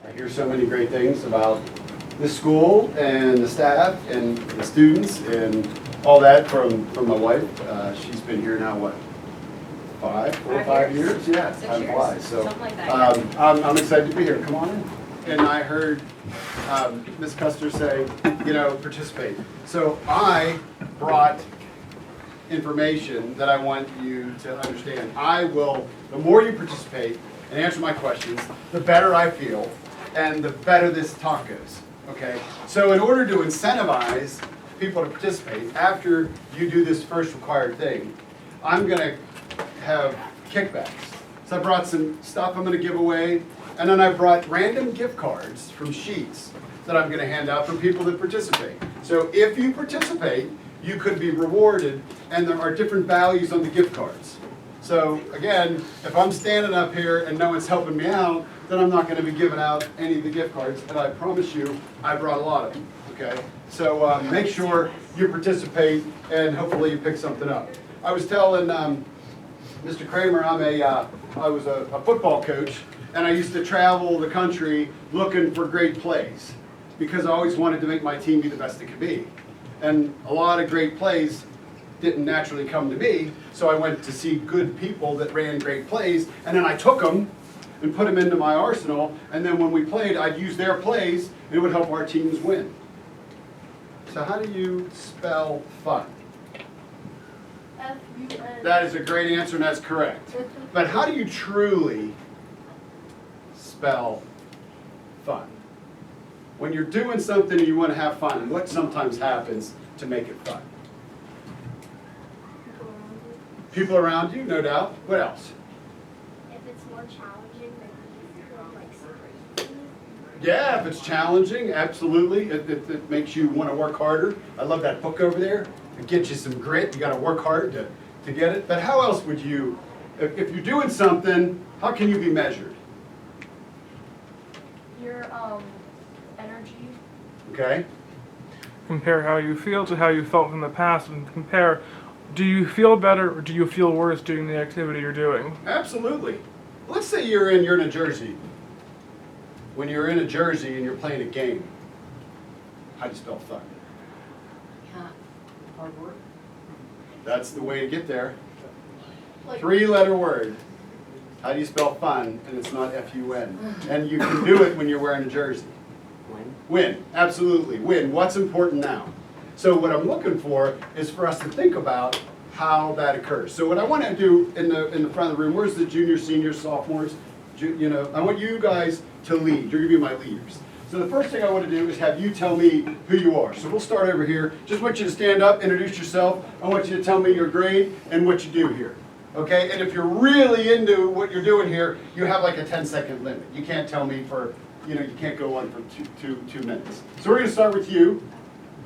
I hear so many great things about the school and the staff and the students and all that from my wife. She's been here now, what, 5 years? Yeah, time flies. So something like that. I'm excited to be here. Come on in. And I heard Ms. Custer say, participate. So I brought information that I want you to understand. The more you participate and answer my questions, the better I feel and the better this talk goes. Okay? So in order to incentivize people to participate, after you do this first required thing, I'm going to have kickbacks. So I brought some stuff I'm going to give away, and then I brought random gift cards from Sheets that I'm going to hand out for people that participate. So if you participate, you could be rewarded, and there are different values on the gift cards. So again, if I'm standing up here and no one's helping me out, then I'm not going to be giving out any of the gift cards, and I promise you, I brought a lot of them, okay? So make sure you participate, and hopefully you pick something up. I was telling Mr. Kramer, I was a football coach, and I used to travel the country looking for great plays, because I always wanted to make my team be the best it could be. And a lot of great plays didn't naturally come to me, so I went to see good people that ran great plays, and then I took them and put them into my arsenal, and then when we played, I'd use their plays, and it would help our teams win. So how do you spell fun? F-U-N. That is a great answer, and that's correct. But how do you truly spell fun? When you're doing something and you want to have fun, what sometimes happens to make it fun? People around you, no doubt. What else? If it's more challenging, then you feel like celebrating. Yeah, if it's challenging, absolutely. It makes you want to work harder. I love that book over there. It gets you some grit. You got to work hard to get it. But how else would you, if you're doing something, how can you be measured? Your energy. Okay? Compare how you feel to how you felt in the past, and compare, do you feel better or do you feel worse doing the activity you're doing? Absolutely. Let's say you're in a jersey. When you're in a jersey and you're playing a game, how do you spell fun? Hard work. That's the way to get there. Like, 3-letter word. How do you spell fun? And it's not F-U-N. And you can do it when you're wearing a jersey. Win. Win. Absolutely. Win. What's important now? So what I'm looking for is for us to think about how that occurs. So what I want to do in the front of the room, where's the juniors, seniors, sophomores? I want you guys to lead. You're going to be my leaders. So the first thing I want to do is have you tell me who you are. So we'll start over here. Just want you to stand up, introduce yourself. I want you to tell me your grade and what you do here. Okay? And if you're really into what you're doing here, you have like a 10-second limit. You can't tell me for, you can't go on for two minutes. So we're going to start with you.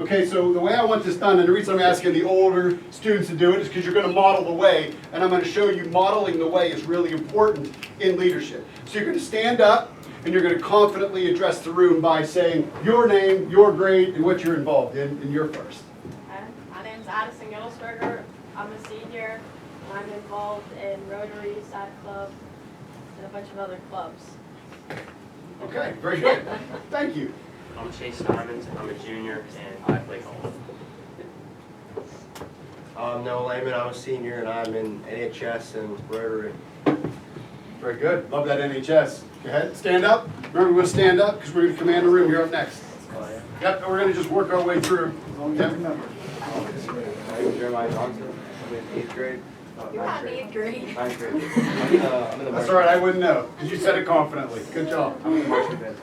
Okay, so the way I want this done, and the reason I'm asking the older students to do it is because you're going to model the way, and I'm going to show you modeling the way is really important in leadership. So you're going to stand up, and you're going to confidently address the room by saying your name, your grade, and what you're involved in, and you're first. My name's Addison Gittlesberger. I'm a senior. I'm involved in Rotary, SAT Club, and a bunch of other clubs. Okay, very good. Thank you. I'm Chase Diamonds. I'm a junior, and I play golf. I'm Noah Lehman. I'm a senior, and I'm in NHS and Rotary. Very good. Love that NHS. Go ahead. Stand up. Remember, we're going to stand up because we're going to command the room. You're up next. Yep, and we're going to just work our way through. Yep. I'm Jeremiah Johnson. I'm in 8th grade. You're not in 8th grade. 9th grade. I'm in the That's all right. I wouldn't know because you said it confidently. Good job. I'm in the marching band.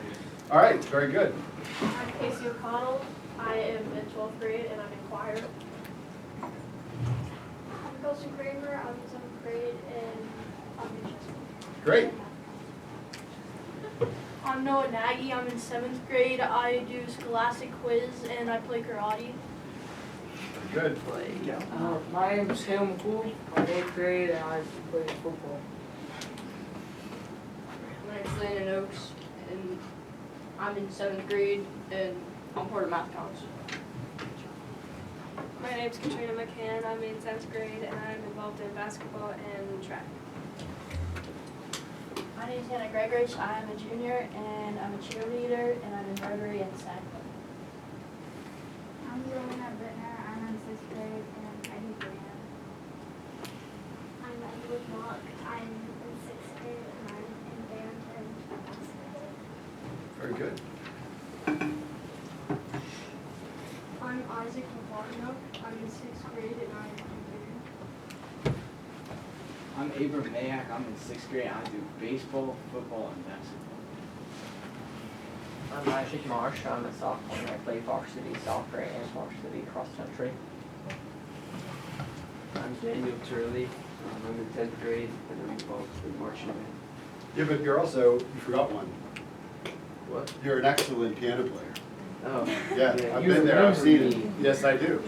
All right. Very good. I'm Casey O'Connell. I am in 12th grade, and I'm in choir. I'm Kelsey Kramer. I'm in 7th grade and I'm in chess. Great. I'm Noah Nagy. I'm in 7th grade. I do Scholastic Quiz and I play karate. Very good. My name is Salem. I'm in 8th grade and I play football. My name's Landon Oaks, and I'm in 7th grade, and I'm part of Math Counts. My name's Katrina McCann. I'm in 10th grade, and I'm involved in basketball and track. My name is Hannah Gregorich. I am a junior, and I'm a cheerleader, and I'm in Rotary and SAC Club. I'm Zelina Bittner. I'm in 6th grade and I do band. I'm Edward Mock. I'm in 6th grade and I'm in band and basketball. Very good. I'm Isaac Lavarno. I'm in 6th grade and I'm in band. I'm Abram Mayak. I'm in 6th grade. I do baseball, football, and basketball. I'm Isaac Marsh. I'm a sophomore and I play varsity soccer and varsity cross country. I'm Daniel Turley. I'm in 10th grade and I'm involved with marching band. Yeah, but you're also, you forgot one. What? You're an excellent piano player. Oh. Yeah, I've you been there, I've remember seen me. it. Yes, I do.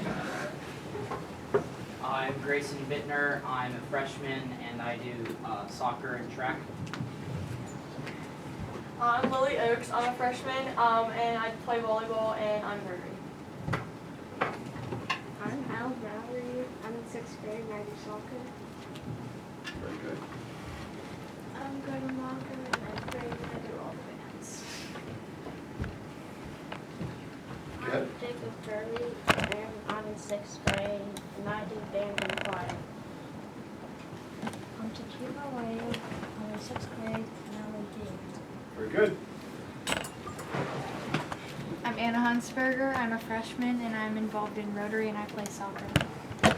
I'm Grayson Bittner. I'm a freshman and I do soccer and track. I'm Lily Oakes. I'm a freshman, and I play volleyball, and I'm Rotary. I'm Al Valerie. I'm in 6th grade and I do soccer. Very good. I'm Gordon Walker in 9th grade and I do all the bands. Go ahead. I'm Jacob Curley and I'm in 6th grade and I do band and choir. I'm Tequila Wade. I'm in 6th grade and I'm in band. Very good. I'm Anna Hunsberger. I'm a freshman and I'm involved in Rotary and I play soccer.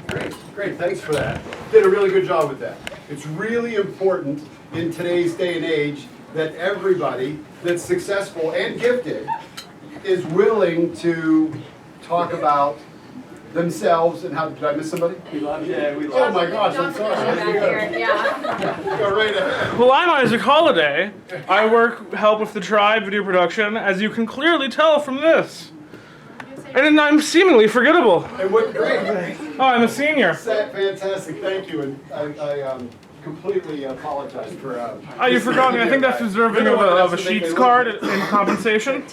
Great, great, thanks for that. Did a really good job with that. It's really important in today's day and age that everybody that's successful and gifted is willing to talk about themselves and how, did I miss somebody? We love you. Yeah, we Oh love my gosh, I'm sorry. Go right ahead. Well, I'm Isaac Holliday. I help with the Tribe video production, as you can clearly tell from this. And I'm seemingly forgettable. And what, great. Oh, I'm a senior. Fantastic, thank you, and I completely apologize for. Oh, you forgot me. I think that's deserving of a Sheets card in compensation.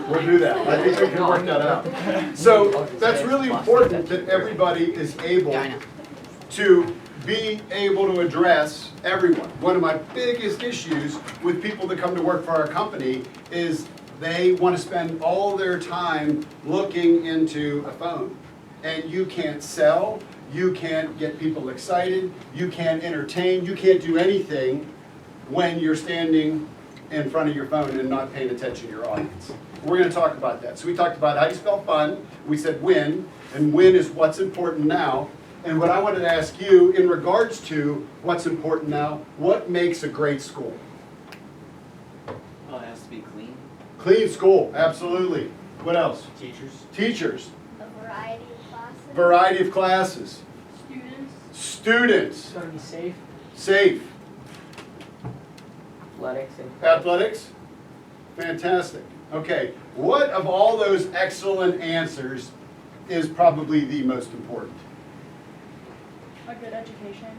We'll do that. I think we can work that out. So that's really important that everybody is able to be able to address everyone. One of my biggest issues with people that come to work for our company is they want to spend all their time looking into a phone. And you can't sell, you can't get people excited, you can't entertain, you can't do anything when you're standing in front of your phone and not paying attention to your audience. We're going to talk about that. So we talked about how do you spell fun, we said win, and win is what's important now. And what I wanted to ask you in regards to what's important now, what makes a great school? Oh, it has to be clean. Clean school, absolutely. What else? Teachers. Teachers. A variety of classes. Variety of classes. Students. Students. It's going to be safe. Safe. Athletics and Athletics. Fantastic. Okay, what of all those excellent answers is probably the most important? A good education.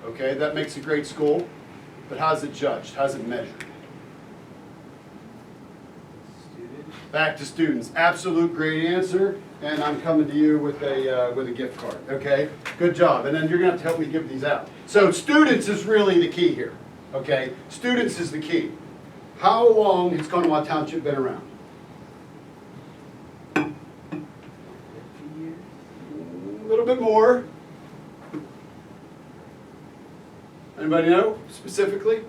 Okay, that makes a great school, but how's it judged? How's it measured? Students. Back to students. Absolute great answer, and I'm coming to you with a gift card. Okay, good job. And then you're going to have to help me give these out. So students is really the key here. Okay, students is the key. How long has Conemaugh Township been around? 50 years. A little bit more. Anybody know specifically?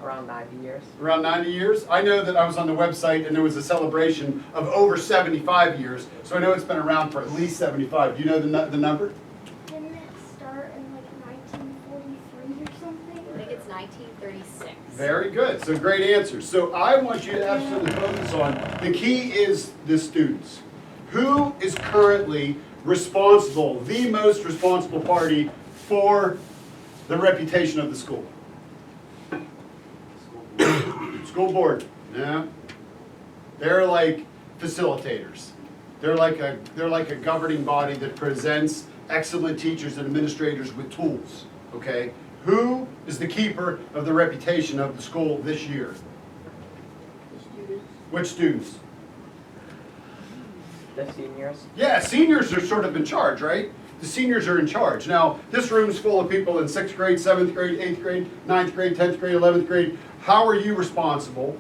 around 90 years. Around 90 years? I know that I was on the website and there was a celebration of over 75 years, so I know it's been around for at least 75. Do you know the number? Didn't it start in like 1943 or something? I think it's 1936. Very good. So great answer. So I want you to absolutely focus on the key is the students. Who is currently responsible, the most responsible party for the reputation of the school? School board. Yeah. They're like facilitators. They're like a governing body that presents excellent teachers and administrators with tools. Okay? Who is the keeper of the reputation of the school this year? The students. Which students? The seniors. Yeah, seniors are sort of in charge, right? The seniors are in charge. Now, this room's full of people in 6th grade, 7th grade, 8th grade, 9th grade, 10th grade, 11th grade. How are you responsible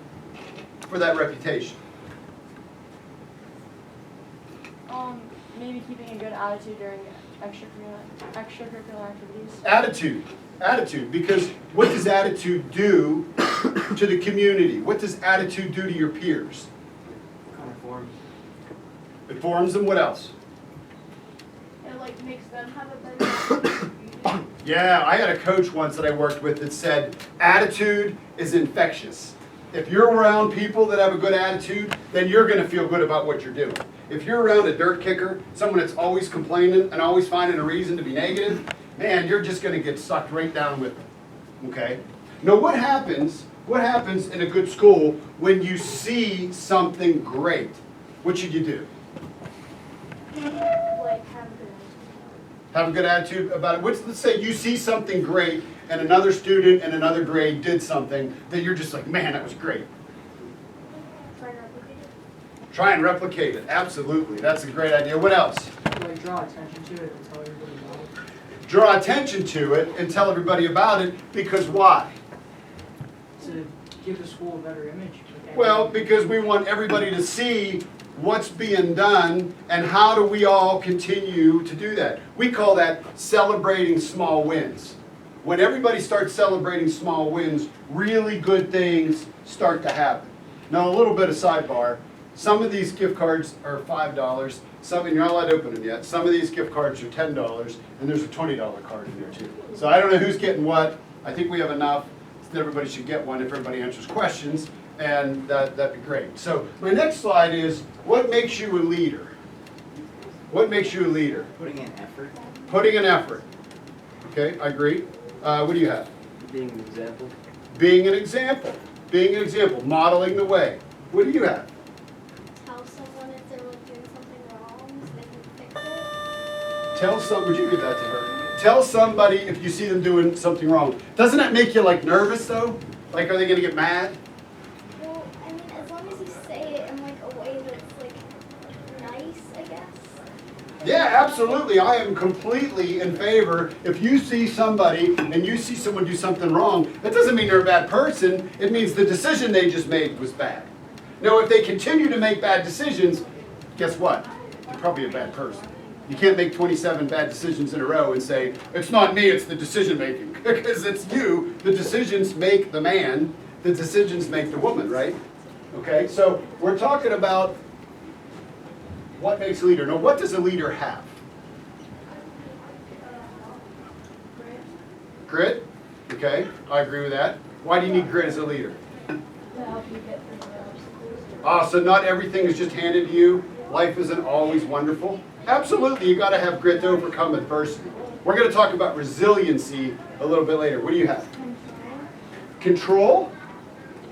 for that reputation? Maybe keeping a good attitude during extracurricular activities. Attitude, because what does attitude do to the community? What does attitude do to your peers? Conform. It forms them, what else? It like makes them have a better attitude. Yeah, I had a coach once that I worked with that said, attitude is infectious. If you're around people that have a good attitude, then you're gonna feel good about what you're doing. If you're around a dirt kicker, someone that's always complaining and always finding a reason to be negative, man, you're just gonna get sucked right down with them, okay? Now what happens in a good school when you see something great? What should you do? Like, Have a good attitude about it. Let's say you see something great and another student in another grade did something that you're just like, man, that was great. try to replicate it. Try and replicate it, absolutely. That's a great idea. What else? Like draw attention to it and tell everybody about it. Draw attention to it and tell everybody about it, because why? To give the school a better image. Like Well, because we want everybody to see what's being done and how do we all continue to do that. We call that celebrating small wins. When everybody starts celebrating small wins, really good things start to happen. Now, a little bit of sidebar. Some of these gift cards are $5. Some, and you're not allowed to open them yet. Some of these gift cards are $10, and there's a $20 card in there too. So I don't know who's getting what. I think we have enough that everybody should get one if everybody answers questions, and that'd be great. So my next slide is, what makes you a leader? What makes you a leader? Putting in effort. Putting in effort. Okay, I agree. What do you have? Being an example. Being an example. Being an example. Modeling the way. What do you have? Tell someone if they're like doing something wrong so they can fix it. Tell some. Would you give that to her? Tell somebody if you see them doing something wrong. Doesn't that make you like nervous though? Like, are they going to get mad? Well, I mean, as long as you say it in like a way that's like nice, I guess. Yeah, absolutely. I am completely in favor. If you see somebody and you see someone do something wrong, that doesn't mean they're a bad person. It means the decision they just made was bad. Now, if they continue to make bad decisions, guess what? You're probably a bad person. You can't make 27 bad decisions in a row and say, it's not me, it's the decision making. Because it's you. The decisions make the man. The decisions make the woman, right? Okay, so we're talking about what makes a leader. Now, what does a leader have? Grit? Okay, I agree with that. Why do you need grit as a leader? To help you get through the obstacles. Ah, so not everything is just handed to you. Life isn't always wonderful. Absolutely, you got to have grit to overcome adversity. We're going to talk about resiliency a little bit later. What do you have? Control?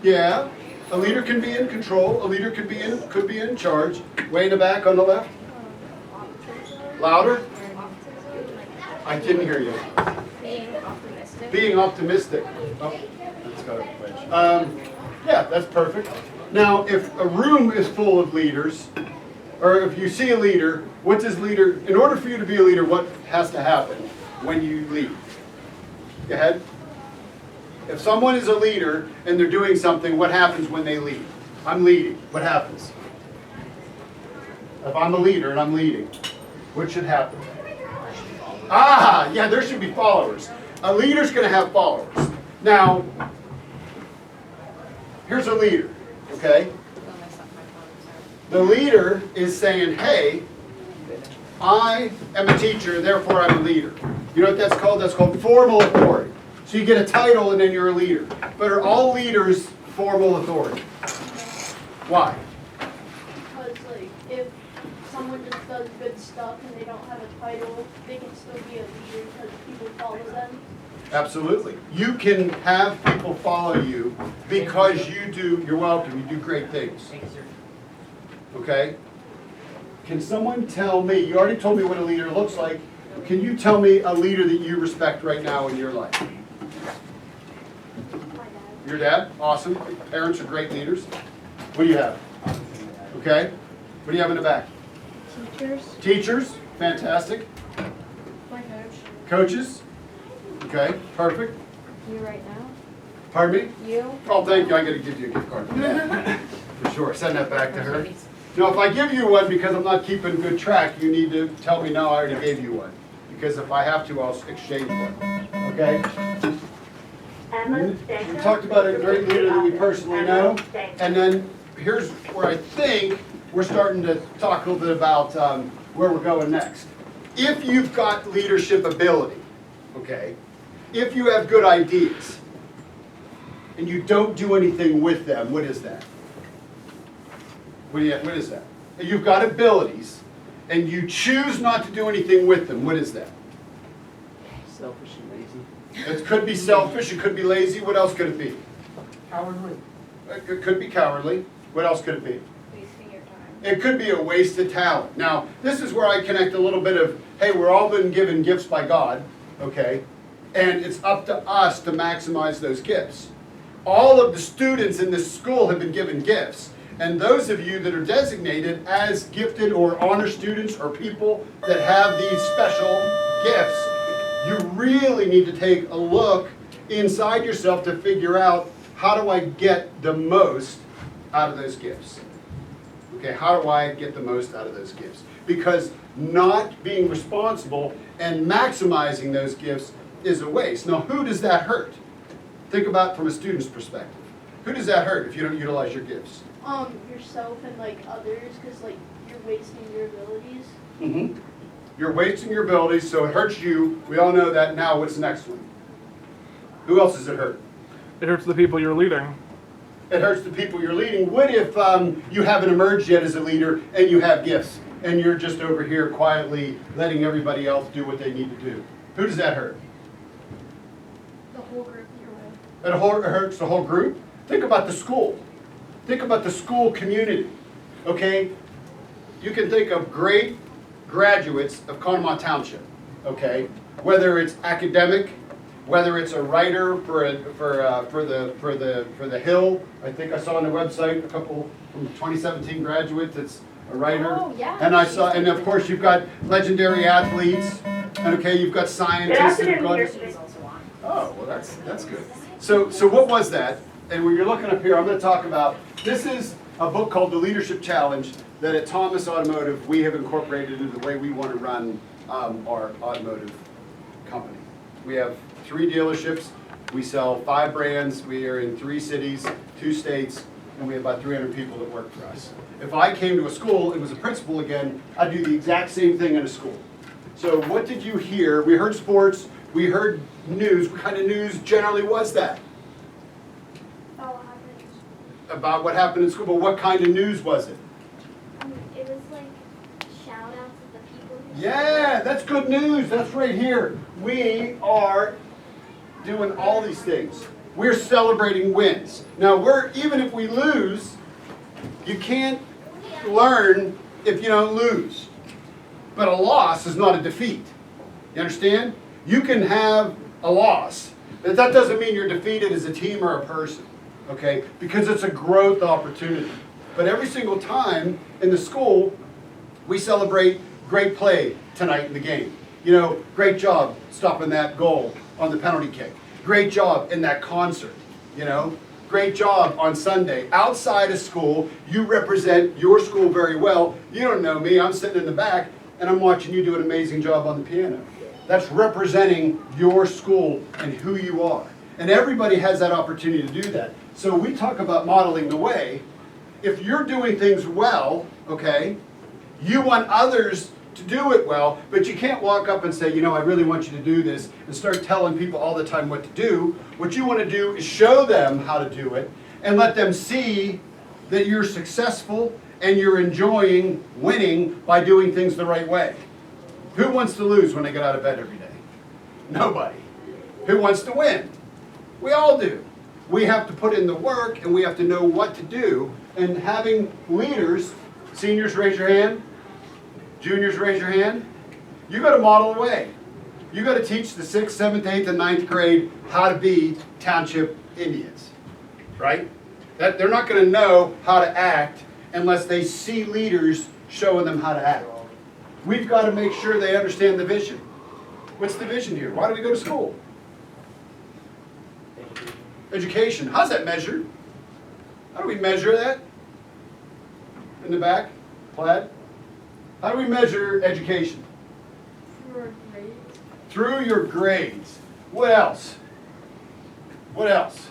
Yeah. A leader can be in control. A leader could be in charge. Way in the back on the left. Louder. I didn't hear you. Being optimistic. Being optimistic. Oh, that's got a wedge. Yeah, that's perfect. Now, if a room is full of leaders, or if you see a leader, what does leader, in order for you to be a leader, what has to happen when you lead? Go ahead. If someone is a leader and they're doing something, what happens when they lead? I'm leading. What happens? If I'm a leader and I'm leading, what should happen? Ah, yeah, there should be followers. A leader's going to have followers. Now, here's a leader, okay? The leader is saying, hey, I am a teacher, therefore I'm a leader. You know what that's called? That's called formal authority. So you get a title and then you're a leader. But are all leaders formal authority? Why? Because like if someone just does good stuff and they don't have a title, they can still be a leader because people follow them. Absolutely. You can have people follow you because you're welcome, you do great things. Thank you, sir. Okay? Can someone tell me, you already told me what a leader looks like, can you tell me a leader that you respect right now in your life? Your dad? Awesome. Parents are great leaders. What do you have? Okay. What do you have in the back? Teachers. Teachers? Fantastic. Coaches? Okay, perfect. You right now? Pardon me? You? Oh, thank you, I gotta give you a gift card for that. For sure, send that back to her. Now, if I give you one because I'm not keeping good track, you need to tell me, no, I already gave you one. Because if I have to, I'll exchange one, okay? We talked about a great leader that we personally know, and then here's where I think we're starting to talk a little bit about where we're going next. If you've got leadership ability, okay, if you have good ideas, and you don't do anything with them, what is that? What is that? You've got abilities, and you choose not to do anything with them, what is that? Selfish and lazy. It could be selfish, it could be lazy, what else could it be? Cowardly. It could be cowardly, what else could it be? Wasting your time. It could be a wasted talent. Now, this is where I connect a little bit of, hey, we're all been given gifts by God, okay? And it's up to us to maximize those gifts. All of the students in this school have been given gifts. And those of you that are designated as gifted or honor students or people that have these special gifts, you really need to take a look inside yourself to figure out, how do I get the most out of those gifts? Okay, how do I get the most out of those gifts? Because not being responsible and maximizing those gifts is a waste. Now, who does that hurt? Think about it from a student's perspective. Who does that hurt if you don't utilize your gifts? Yourself and like others, because like you're wasting your abilities. Mm-hmm. You're wasting your abilities, so it hurts you. We all know that. Now, what's the next one? Who else does it hurt? It hurts the people you're leading. It hurts the people you're leading. What if you haven't emerged yet as a leader and you have gifts and you're just over here quietly letting everybody else do what they need to do? Who does that hurt? The whole group you're with. It hurts the whole group. Think about the school. Think about the school community. Okay? You can think of great graduates of Conemaugh Township. Okay? Whether it's academic, whether it's a writer for the Hill. I think I saw on the website a couple from 2017 graduates that's a writer. Oh, yeah. And I saw, and of course you've got legendary athletes. And okay, you've got scientists. And you've got, oh, well that's good. So what was that? And when you're looking up here, I'm going to talk about, this is a book called The Leadership Challenge that at Thomas Automotive we have incorporated into the way we want to run our automotive company. We have 3 dealerships, we sell 5 brands, we are in 3 cities, 2 states, and we have about 300 people that work for us. If I came to a school and was a principal again, I'd do the exact same thing in a school. So what did you hear? We heard sports, we heard news. What kind of news generally was that? About what happened in school, but what kind of news was it? It was like shout outs of the people who Yeah, that's good news. That's right here. We are doing all these things. We're celebrating wins. Now, even if we lose, you can't learn if you don't lose. But a loss is not a defeat. You understand? You can have a loss, but that doesn't mean you're defeated as a team or a person. Okay, because it's a growth opportunity. But every single time in the school, we celebrate great play tonight in the game. You know, great job stopping that goal on the penalty kick. Great job in that concert, you know. Great job on Sunday. Outside of school, you represent your school very well. You don't know me, I'm sitting in the back, and I'm watching you do an amazing job on the piano. That's representing your school and who you are. And everybody has that opportunity to do that. So we talk about modeling the way. If you're doing things well, okay, you want others to do it well, but you can't walk up and say, you know, I really want you to do this, and start telling people all the time what to do. What you want to do is show them how to do it, and let them see that you're successful and you're enjoying winning by doing things the right way. Who wants to lose when they get out of bed every day? Nobody. Who wants to win? We all do. We have to put in the work, and we have to know what to do. And having leaders, seniors raise your hand, juniors raise your hand, you got to model the way. You got to teach the 6th, 7th, 8th, and 9th grade how to be township Indians, right? That they're not going to know how to act unless they see leaders showing them how to act. We've got to make sure they understand the vision. What's the vision here? Why do we go to school? Education. How's that measured? How do we measure that? In the back? Plaid? How do we measure education? Through our grades. Through your grades. What else? What else?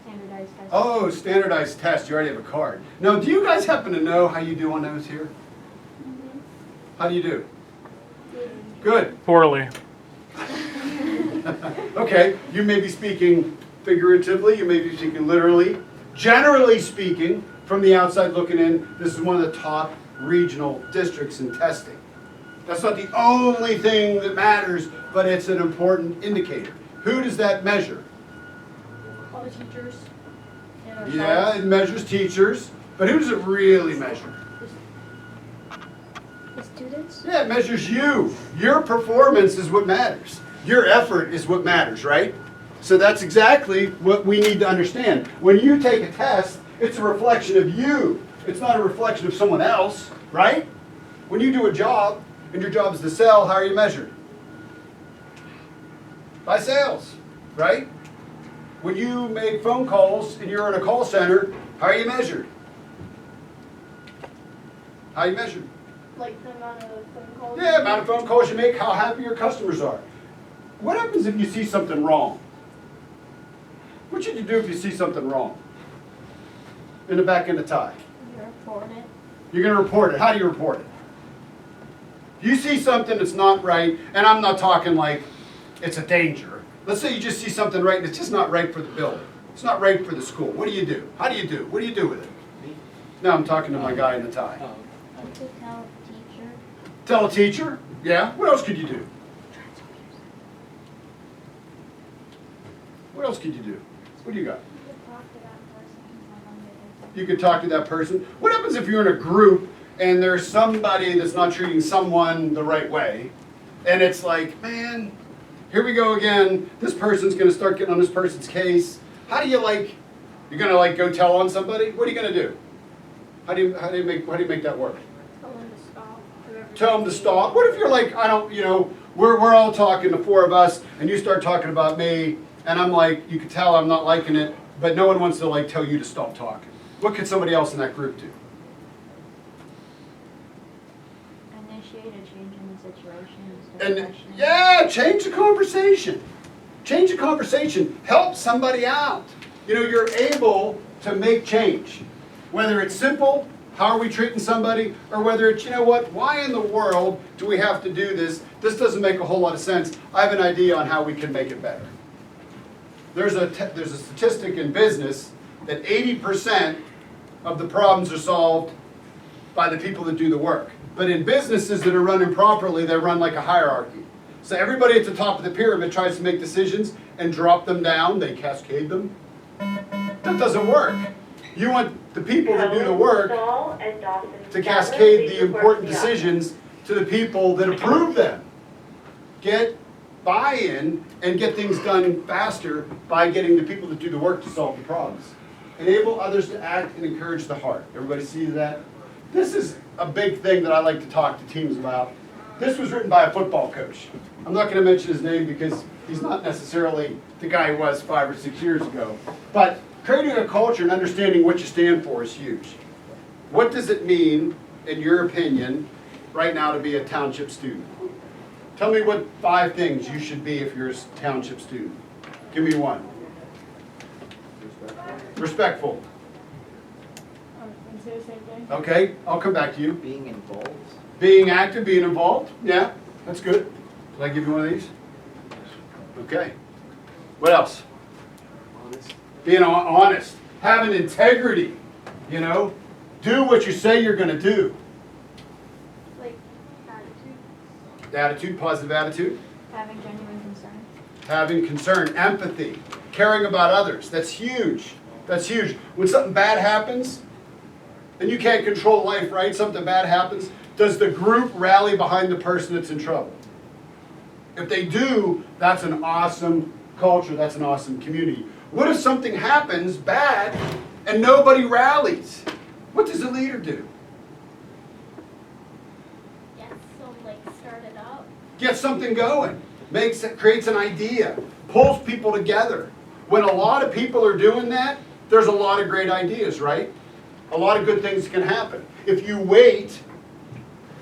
Standardized testing. Oh, standardized tests. You already have a card. Now, do you guys happen to know how you do on those here? How do you do? Good. Poorly. Okay, you may be speaking figuratively, you may be speaking literally. Generally speaking, from the outside looking in, this is one of the top regional districts in testing. That's not the only thing that matters, but it's an important indicator. Who does that measure? All the teachers. And our Yeah, sites. it measures teachers, but who does it really measure? The students? Yeah, it measures you. Your performance is what matters. Your effort is what matters, right? So that's exactly what we need to understand. When you take a test, it's a reflection of you. It's not a reflection of someone else, right? When you do a job, and your job is to sell, how are you measured? By sales, right? When you make phone calls and you're in a call center, how are you measured? How are you measured? Like the amount of phone calls. Yeah, amount of phone calls you make, how happy your customers are. What happens if you see something wrong? What should you do if you see something wrong? In the back end of tie. You report it. You're going to report it. How do you report it? If you see something that's not right, and I'm not talking like it's a danger. Let's say you just see something right and it's just not right for the building. It's not right for the school. What do you do? How do you do? What do you do with it? Now I'm talking to my guy in the tie. To tell teacher. Tell a teacher? Yeah. What else could you do? What else could you do? What do you got? You could talk to that person. What happens if you're in a group and there's somebody that's not treating someone the right way? And it's like, man, here we go again. This person's going to start getting on this person's case. How do you you're going to go tell on somebody? What are you going to do? How do you make that work? Tell them to stop. Tell them to stop. What if you're like, I don't, we're all talking, the four of us, and you start talking about me, and I'm like, you can tell I'm not liking it, but no one wants to tell you to stop talking. What could somebody else in that group do? Initiate a change in the situation instead of And questioning. yeah, change the conversation. Change the conversation. Help somebody out. You're able to make change. Whether it's simple, how are we treating somebody, or whether it's, why in the world do we have to do this? This doesn't make a whole lot of sense. I have an idea on how we can make it better. There's a statistic in business that 80% of the problems are solved by the people that do the work. But in businesses that are run improperly, they run like a hierarchy. So everybody at the top of the pyramid tries to make decisions and drop them down. They cascade them. That doesn't work. You want the people that do the work to cascade the important decisions to the people that approve them. Get buy-in and get things done faster by getting the people that do the work to solve the problems. Enable others to act and encourage the heart. Everybody see that? This is a big thing that I like to talk to teams about. This was written by a football coach. I'm not going to mention his name because he's not necessarily the guy he was 5 or 6 years ago. But creating a culture and understanding what you stand for is huge. What does it mean, in your opinion, right now to be a township student? Tell me what 5 things you should be if you're a township student. Give me one. Respectful. And say the same thing. Okay, I'll come back to you. Being involved. Being active, being involved. Yeah, that's good. Did I give you one of these? Okay. What else? Honest. Being honest. Having integrity. Do what you say you're going to do. Like attitude. Attitude, positive attitude. Having genuine concern. Having concern, empathy, caring about others. That's huge. That's huge. When something bad happens, and you can't control life, right? Something bad happens. Does the group rally behind the person that's in trouble? If they do, that's an awesome culture. That's an awesome community. What if something happens bad and nobody rallies? What does the leader do? Yes, so start it up. gets something going, creates an idea, pulls people together. When a lot of people are doing that, there's a lot of great ideas, right? A lot of good things can happen. If you wait,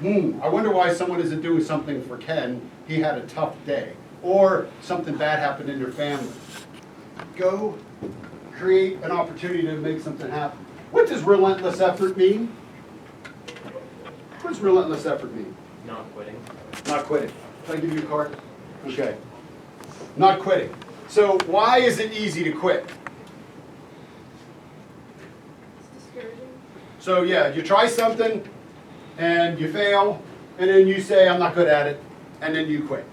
I wonder why someone isn't doing something for Ken. He had a tough day. Or something bad happened in your family. Go create an opportunity to make something happen. What does relentless effort mean? What does relentless effort mean? Not quitting. Not quitting. Can I give you a card? Okay. Not quitting. So why is it easy to quit? It's discouraging. So yeah, you try something and you fail, and then you say, I'm not good at it, and then you quit.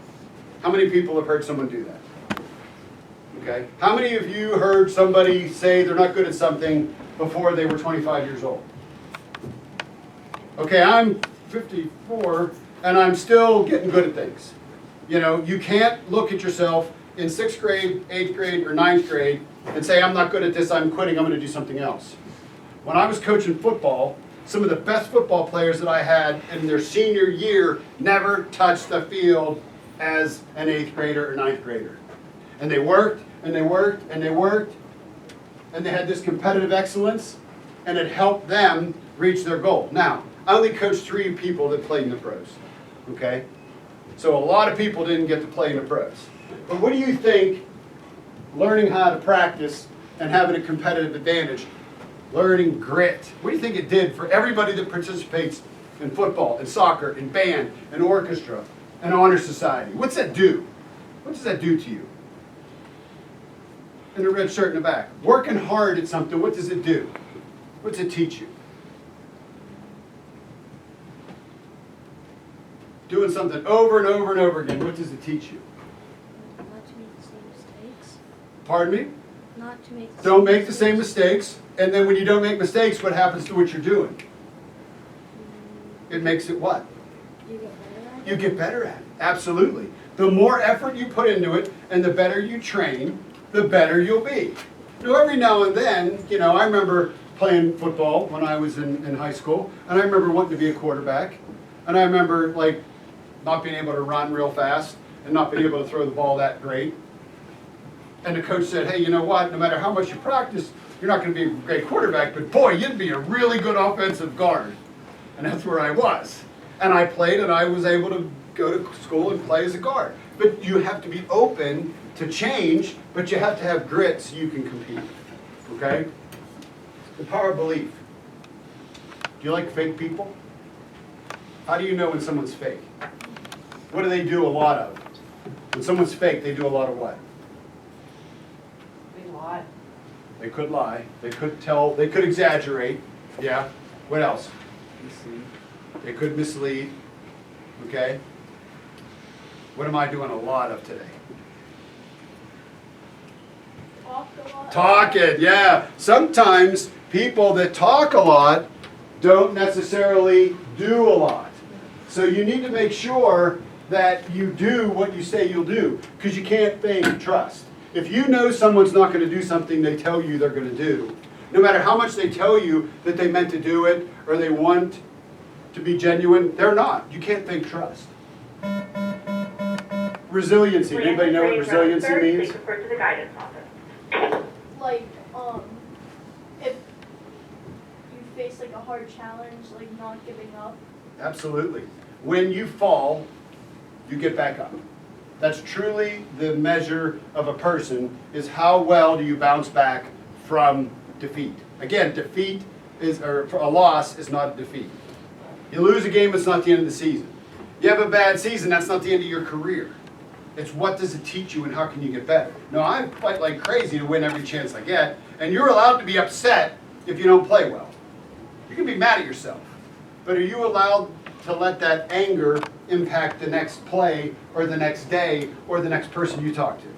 How many people have heard someone do that? Okay. How many of you heard somebody say they're not good at something before they were 25 years old? Okay, I'm 54 and I'm still getting good at things. You know, you can't look at yourself in 6th grade, 8th grade, or 9th grade and say, I'm not good at this, I'm quitting, I'm going to do something else. When I was coaching football, some of the best football players that I had in their senior year never touched the field as an 8th grader or 9th grader. And they worked, and they worked, and they worked, and they had this competitive excellence, and it helped them reach their goal. Now, I only coached 3 people that played in the pros, okay? So a lot of people didn't get to play in the pros. But what do you think learning how to practice and having a competitive advantage, learning grit, what do you think it did for everybody that participates in football, in soccer, in band, in orchestra, in honor society? What's that do? What does that do to you? In the red shirt in the back. Working hard at something, what does it do? What does it teach you? Doing something over and over and over again, what does it teach you? Not to make the same mistakes. Pardon me? Not to make the Don't make the same mistakes, and then when you don't make mistakes, what happens to what you're doing? It makes it what? You get better at it. You get better at it, absolutely. The more effort you put into it, and the better you train, the better you'll be. Now, every now and then, you know, I remember playing football when I was in high school, and I remember wanting to be a quarterback, and I remember, like, not being able to run real fast, and not being able to throw the ball that great. And the coach said, hey, you know what, no matter how much you practice, you're not going to be a great quarterback, but boy, you'd be a really good offensive guard. And that's where I was. And I played, and I was able to go to school and play as a guard. But you have to be open to change, but you have to have grit so you can compete. Okay? The power of belief. Do you like fake people? How do you know when someone's fake? What do they do a lot of? When someone's fake, they do a lot of what? They lie. They could lie. They could tell. They could exaggerate. Yeah. What else? Mislead. They could mislead. Okay. What am I doing a lot of today? Talk a lot. Talking. Yeah. Sometimes people that talk a lot don't necessarily do a lot. So you need to make sure that you do what you say you'll do, because you can't fake trust. If you know someone's not going to do something they tell you they're going to do, no matter how much they tell you that they meant to do it or they want to be genuine, they're not. You can't fake trust. Resiliency. Anybody know what resiliency means? Please refer to the guidance office. Like, if you face like a hard challenge, like not giving up. Absolutely. When you fall, you get back up. That's truly the measure of a person, is how well do you bounce back from defeat. Again, defeat is, or a loss is not a defeat. You lose a game, it's not the end of the season. You have a bad season, that's not the end of your career. It's what does it teach you and how can you get better. No, I fight like crazy to win every chance I get, and you're allowed to be upset if you don't play well. You can be mad at yourself, but are you allowed to let that anger impact the next play or the next day or the next person you talk to?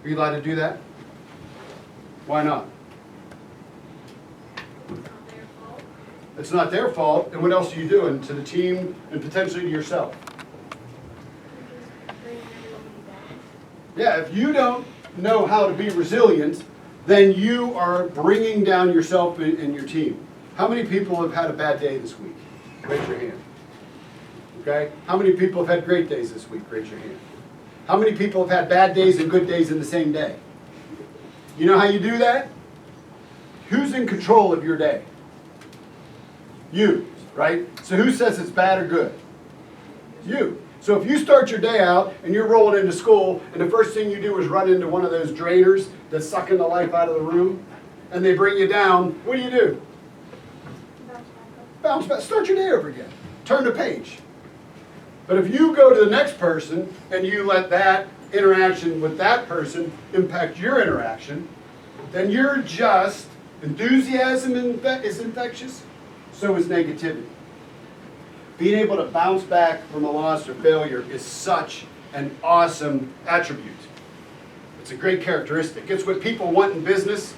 Are you allowed to do that? Why not? It's not their fault, and what else are you doing to the team and potentially to yourself? Yeah, if you don't know how to be resilient, then you are bringing down yourself and your team. How many people have had a bad day this week? Raise your hand. Okay? How many people have had great days this week? Raise your hand. How many people have had bad days and good days in the same day? You know how you do that? Who's in control of your day? You, right? So who says it's bad or good? You. So if you start your day out and you're rolling into school and the first thing you do is run into one of those drainers that's sucking the life out of the room and they bring you down, what do? Bounce back. Start your day over again. Turn the page. But if you go to the next person and you let that interaction with that person impact your interaction, then you're just, enthusiasm is infectious, so is negativity. Being able to bounce back from a loss or failure is such an awesome attribute. It's a great characteristic. It's what people want in business.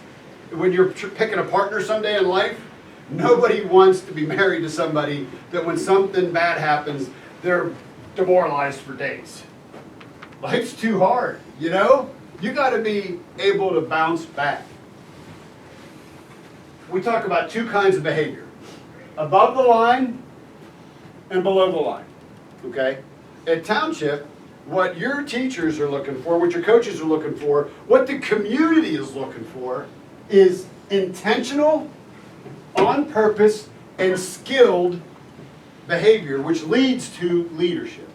When you're picking a partner someday in life, nobody wants to be married to somebody that when something bad happens, they're demoralized for days. Life's too hard, you know? You got to be able to bounce back. We talk about two kinds of behavior. Above the line and below the line, okay? At Township, what your teachers are looking for, what your coaches are looking for, what the community is looking for is intentional, on purpose, and skilled behavior, which leads to leadership,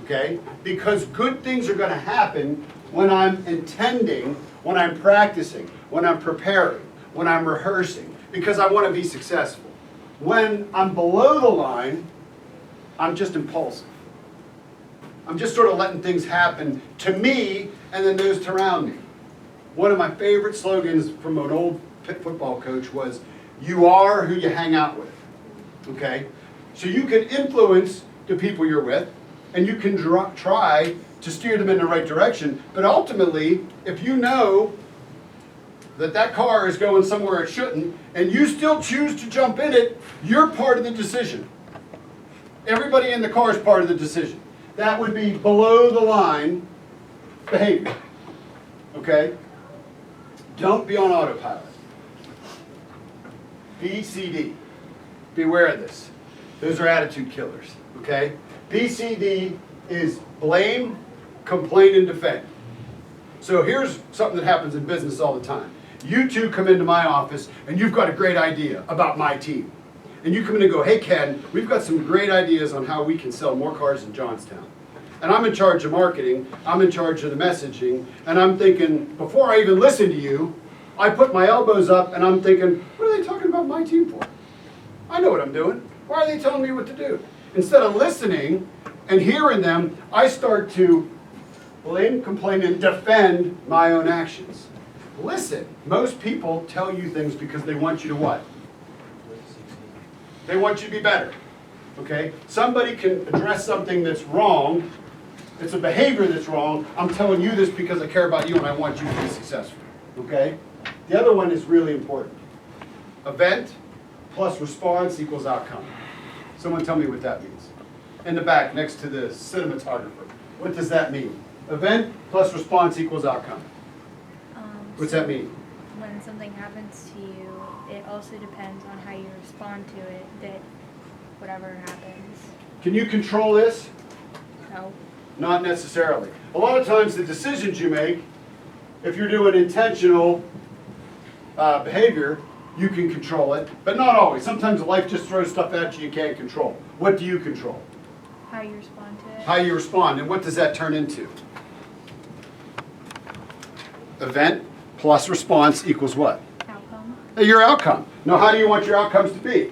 okay? Because good things are going to happen when I'm intending, when I'm practicing, when I'm preparing, when I'm rehearsing, because I want to be successful. When I'm below the line, I'm just impulsive. I'm just sort of letting things happen to me and then those around me. One of my favorite slogans from an old football coach was, "You are who you hang out with." Okay? So you can influence the people you're with, and you can try to steer them in the right direction, but ultimately, if you know that that car is going somewhere it shouldn't, and you still choose to jump in it, you're part of the decision. Everybody in the car is part of the decision. That would be below the line behavior. Okay? Don't be on autopilot. BCD. Beware of this. Those are attitude killers. Okay? BCD is blame, complain, and defend. So here's something that happens in business all the time. You two come into my office and you've got a great idea about my team. And you come in and go, "Hey Ken, we've got some great ideas on how we can sell more cars in Johnstown." And I'm in charge of marketing, I'm in charge of the messaging, and I'm thinking, before I even listen to you, I put my elbows up and I'm thinking, what are they talking about my team for? I know what I'm doing. Why are they telling me what to do? Instead of listening and hearing them, I start to blame, complain, and defend my own actions. Listen, most people tell you things because they want you to what? They want you to be better. Okay? Somebody can address something that's wrong. It's a behavior that's wrong. I'm telling you this because I care about you and I want you to be successful. Okay? The other one is really important. Event plus response equals outcome. Someone tell me what that means. In the back, next to the cinematographer. What does that mean? Event plus response equals outcome. What's that mean? When something happens to you, it also depends on how you respond to it, that whatever happens. Can you control this? No. Not necessarily. A lot of times the decisions you make, if you're doing intentional behavior, you can control it, but not always. Sometimes life just throws stuff at you can't control. What do you control? How you respond to it. How you respond, and what does that turn into? Event plus response equals what? Outcome. Your outcome. Now, how do you want your outcomes to be?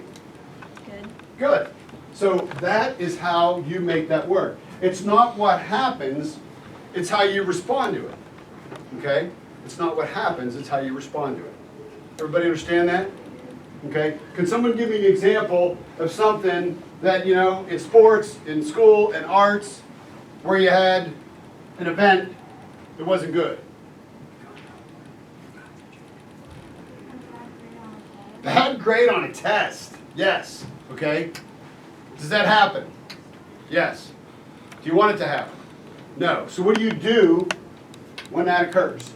Good. Good. So that is how you make that work. It's not what happens, it's how you respond to it. Okay? It's not what happens, it's how you respond to it. Everybody understand that? Okay? Can someone give me an example of something that, you know, in sports, in school, in arts, where you had an event that wasn't good? Bad grade on a test. Yes. Okay? Does that happen? Yes. Do you want it to happen? No. So what do you do when that occurs?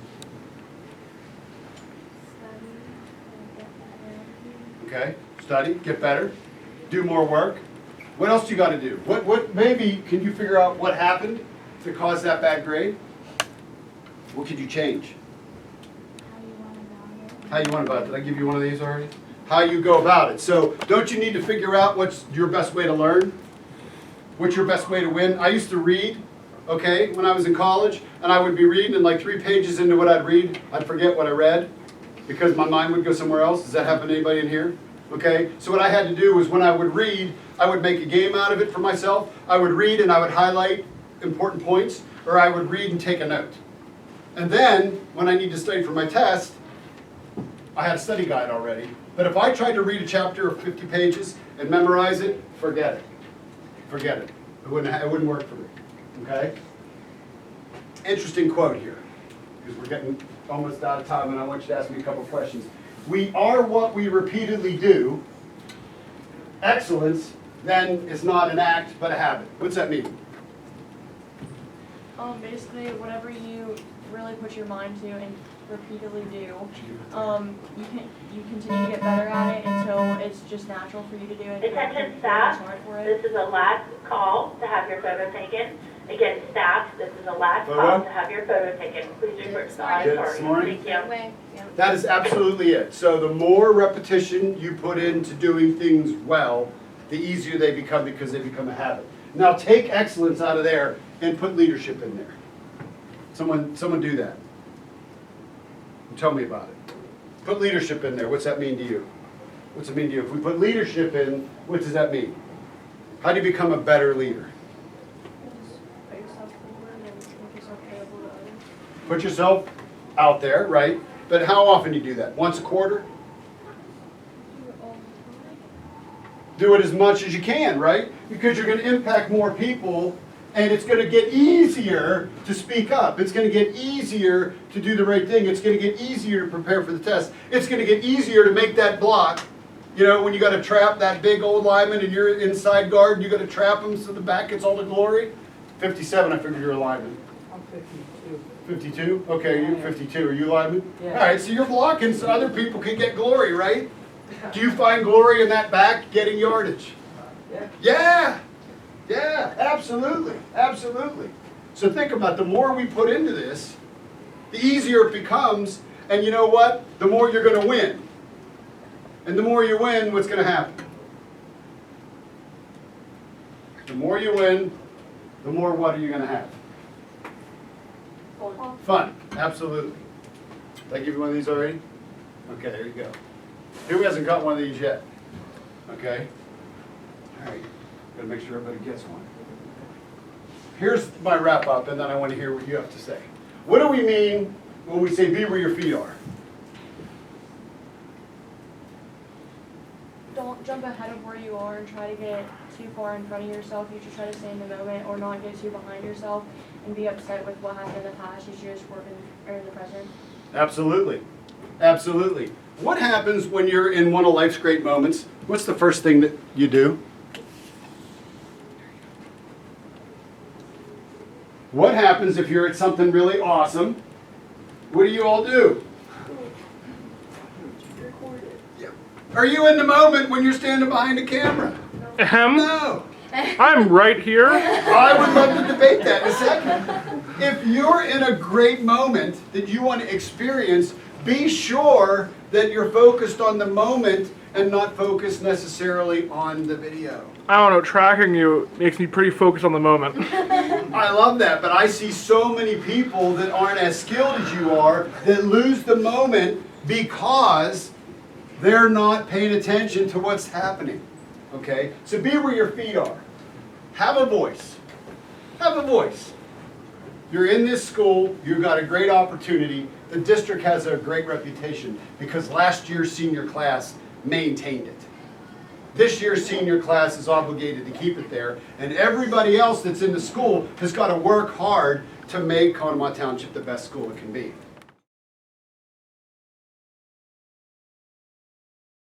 Okay? Study, get better, do more work. What else do you got to do? What maybe can you figure out what happened to cause that bad grade? What could you change? How you want about it? Did I give you one of these already? How you go about it. So don't you need to figure out what's your best way to learn? What's your best way to win? I used to read, okay, when I was in college, and I would be reading, and like 3 pages into what I'd read, I'd forget what I read because my mind would go somewhere else. Does that happen to anybody in here? Okay, so what I had to do was when I would read, I would make a game out of it for myself. I would read and I would highlight important points, or I would read and take a note. And then, when I need to study for my test, I had a study guide already. But if I tried to read a chapter of 50 pages and memorize it, forget it. Forget it. It wouldn't work for me. Okay? Interesting quote here, because we're getting almost out of time, and I want you to ask me a couple questions. We are what we repeatedly do. Excellence, then, is not an act, but a habit. What's that mean? Basically, whatever you really put your mind to and repeatedly do, you continue to get better at it until it's just natural for you to do it. Attention staff, this is a last call to have your photo taken. Again, staff, this is a last call to have your photo taken. Please report to the auditorium. Thank you. That is absolutely it. So the more repetition you put into doing things well, the easier they become because they become a habit. Now take excellence out of there and put leadership in there. Someone do that. Tell me about it. Put leadership in there. What's that mean to you? What's it mean to you? If we put leadership in, what does that mean? How do you become a better leader? Put yourself out there, right? But how often do you do that? Once a quarter? Do it as much as you can, right? Because you're going to impact more people, and it's going to get easier to speak up. It's going to get easier to do the right thing. It's going to get easier to prepare for the test. It's going to get easier to make that block. You know, when you got to trap that big old lineman and you're inside guard, and you got to trap him so the back gets all the glory. 57, I figured you're a lineman. I'm 52. 52? Okay, you're 52. Are you lineman? Yeah. All right, so you're blocking so other people can get glory, right? Do you find glory in that back getting yardage? Yeah. Yeah. Yeah, absolutely. Absolutely. So think about the more we put into this, the easier it becomes. And you know what? The more you're going to win. And the more you win, what's going to happen? The more you win, the more what are you going to have? Fun. Absolutely. Did I give you one of these already? Okay, there you go. Who hasn't got one of these yet? Okay. All right. Got to make sure everybody gets one. Here's my wrap up, and then I want to hear what you have to say. What do we mean when we say be where your feet are? Don't jump ahead of where you are and try to get too far in front of yourself. You should try to stay in the moment or not get too behind yourself and be upset with what happened in the past. You should just work in the present. Absolutely. Absolutely. What happens when you're in one of life's great moments? What's the first thing that you do? What happens if you're at something really awesome? What do you all do? Are you in the moment when you're standing behind a camera? No. I'm right here. I would love to debate that in a second. If you're in a great moment that you want to experience, be sure that you're focused on the moment and not focused necessarily on the video. I don't know, tracking you makes me pretty focused on the moment. I love that, but I see so many people that aren't as skilled as you are that lose the moment because they're not paying attention to what's happening. Okay? So be where your feet are. Have a voice. Have a voice. You're in this school, you've got a great opportunity. The district has a great reputation because last year's senior class maintained it. This year's senior class is obligated to keep it there, and everybody else that's in the school has got to work hard to make Conemaugh Township the best school it can be.